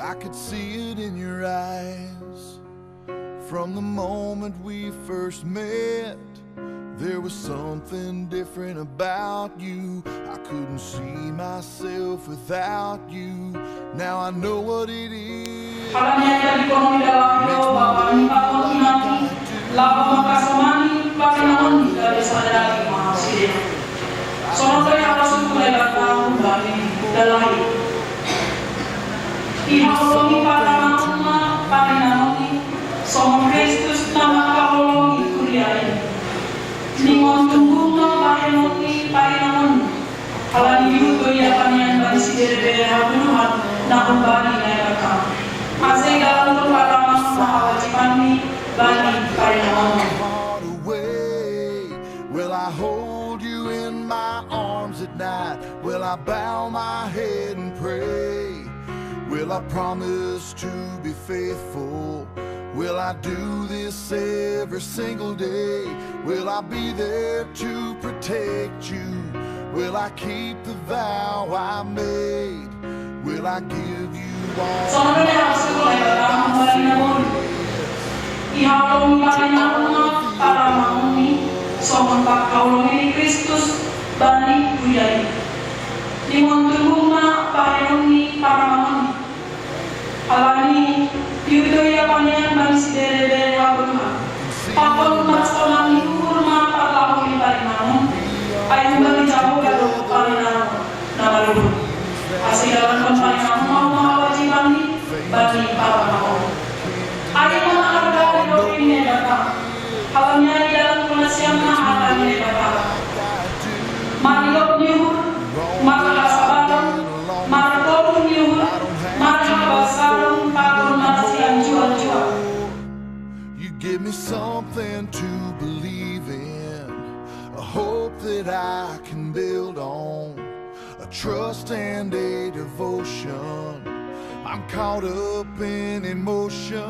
I could see it in your eyes. From the moment we first met, there was something different about you. I couldn't see myself without you. Now I know what it is. Ihulungi pagkamatuma Panginoon, Somong Kristus na makahulungi kuliay. Ningon tunggunga Panginoon, alam yuto ya Panginoon bagi si dere habunuhan na kumbali na yaka. Asay galong paramang mahawajipan ni bagi Panginoon. Will I hold you in my arms at night? Will I bow my head and pray? Will I promise to be faithful? Will I do this every single day? Will I be there to protect you? Will I keep the vow I made? Will I give you all? Ihalong Panginoon para mauni somong pagkaulong ni Kristus bani kuyay. Limon tulunga Panginoon ni para mauni. Alani yudo ya Panginoon bani si dere habunuhan. Pakon mastolang ni kurma pagkaulong ni Panginoon. Ayun bagi jauh gado Panginoon na malulung. Asilawan kon Panginoon mau mahawajiban ni bani para mauni. Ayun mga argaw doon ni Bapa. Alamnya di dalam penasiam akan ni Bapa. Manilok niyo, makakasabaran, maratolong niyo, makakabasaran pagod manasiam jual-jual. You give me something to believe in, a hope that I can build on, a trust and a devotion. I'm caught up in emotion.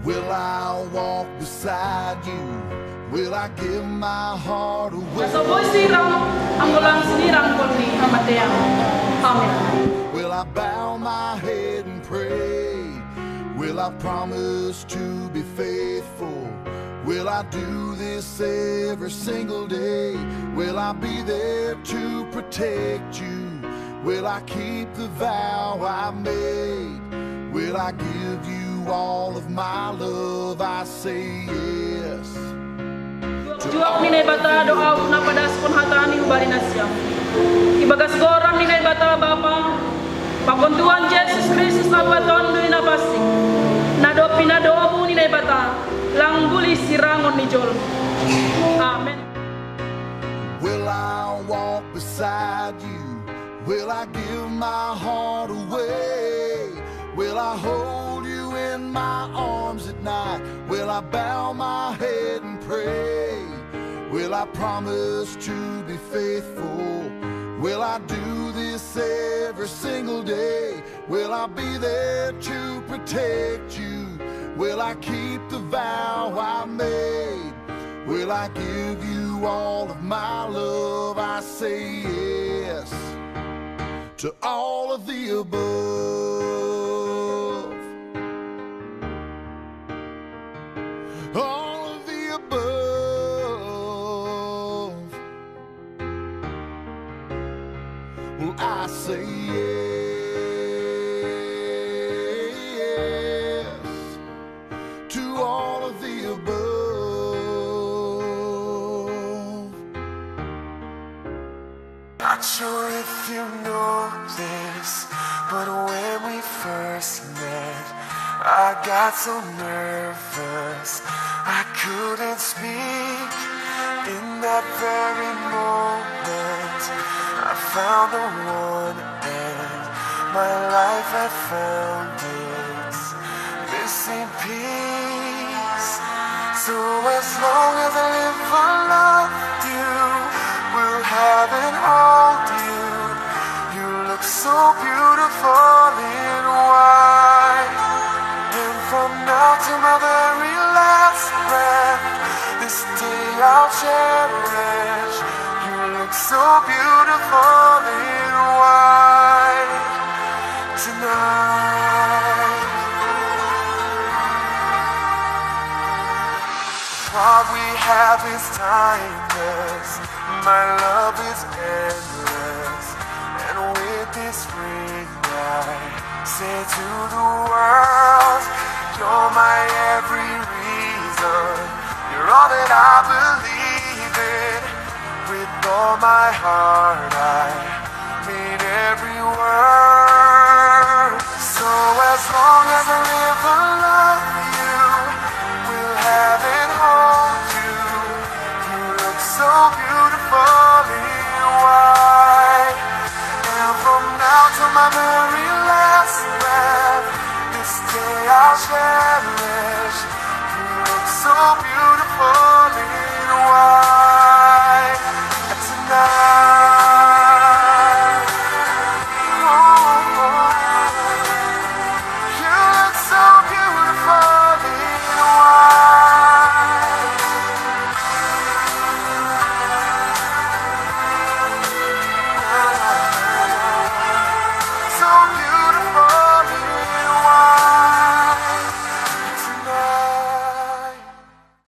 Will I walk beside you? Will I give my heart away? Will I bow my head and pray? Will I promise to be faithful? Will I do this every single day? Will I be there to protect you? Will I keep the vow I made? Will I give you all of my love? I say yes. Juak ninay bata doa na padaskon hatani ubali nasyam. Ibagas goram ninay bata Bapa. Papuntuan Jesus Kristus na patondoy na pasig. Nado pinadoobo ninay bata. Langguli sirangon ni Jol. Amen. Will I walk beside you? Will I give my heart away? Will I hold you in my arms at night? Will I bow my head and pray? Will I promise to be faithful? Will I do this every single day? Will I be there to protect you? Will I keep the vow I made? Will I give you all of my love? I say yes to all of the above. All of the above. Well, I say yes to all of the above. Not sure if you know this, but when we first met, I got so nervous I couldn't speak. In that very moment, I found the one, and my life had found its missing piece. So as long as I live, I love you, will have and hold you. You look so beautiful in white, and from now to my very last breath, this day I'll cherish. You look so beautiful in white. God we have is timeless. My love is endless. And with this ring I say to the world, you're my every reason. You're all that I believe in. With all my heart I mean every word. So as long as I live, I love you. We'll have it hold you. You look so beautifully white. And from now to my very last breath, this day I'll cherish. You look so beautiful.